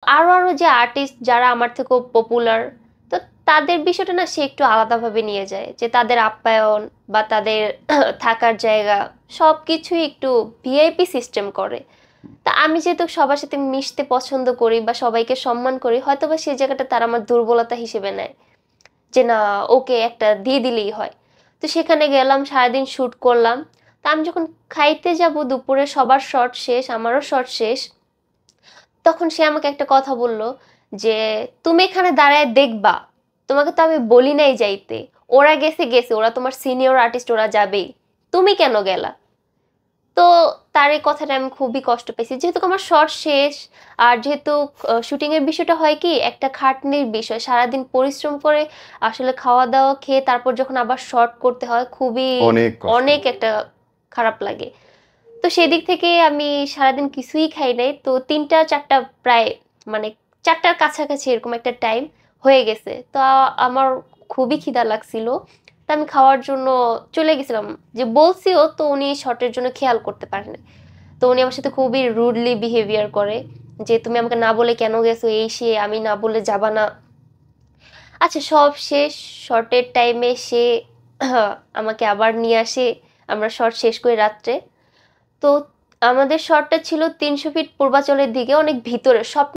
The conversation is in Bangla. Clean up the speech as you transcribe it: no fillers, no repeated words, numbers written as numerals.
আরো যে আর্টিস্ট যারা আমার থেকেও পপুলার, তো তাদের বিষয়টা না সে একটু আলাদাভাবে নিয়ে যায়, যে তাদের আপ্যায়ন বা তাদের থাকার জায়গা সবকিছুই একটু ভিআইপি সিস্টেম করে। তা আমি যেহেতু সবার সাথে মিশতে পছন্দ করি বা সবাইকে সম্মান করি, হয়তোবা সেই জায়গাটা তারা আমার দুর্বলতা হিসেবে নেয়, যে না ওকে একটা দিয়ে দিলেই হয়। তো সেখানে গেলাম, সারাদিন শুট করলাম। তা আমি যখন খাইতে যাব দুপুরে, সবার শর্ট শেষ, আমারও শর্ট শেষ, তখন সে আমাকে একটা কথা বলল যে তুমি এখানে দাঁড়ায় দেখবা, তোমাকে তো আমি বলি নাই যাইতে, ওরা গেছে গেছে, ওরা তোমার সিনিয়র আর্টিস্ট, ওরা যাবেই, তুমি কেন গেলা? তো তার এই কথাটা আমি খুবই কষ্ট পেয়েছি, যেহেতু আমার শর্ট শেষ। আর যেহেতু শুটিং এর বিষয়টা হয় কি, একটা খাটনির বিষয়, সারাদিন পরিশ্রম করে আসলে খাওয়া দাওয়া খেয়ে তারপর যখন আবার শর্ট করতে হয়, খুবই অনেক কষ্ট। অনেক একটা খারাপ লাগে। তো সেদিক থেকে আমি সারাদিন কিছুই খাই নাই। তো ৩টা ৪টা প্রায়, মানে ৪টার কাছাকাছি এরকম একটা টাইম হয়ে গেছে। তো আমার খুবই খিদা লাগছিল। তা আমি খাওয়ার জন্য চলে গেছিলাম, যে বলছিও তো উনি শর্টের জন্য খেয়াল করতে পারে না। তো উনি আমার সাথে খুবই রুডলি বিহেভিয়ার করে, যে তুমি আমাকে না বলে কেন গেছো, এই সে, আমি না বলে যাবা না। আচ্ছা, সব শেষ, শর্টের টাইমে সে আমাকে আবার নিয়ে আসে, আমরা শর্ট শেষ করি রাত্রে। তো আমাদের শহরটা ছিল ৩০০ ফিট পূর্বাচলের দিকে, অনেক ভিতরে, সব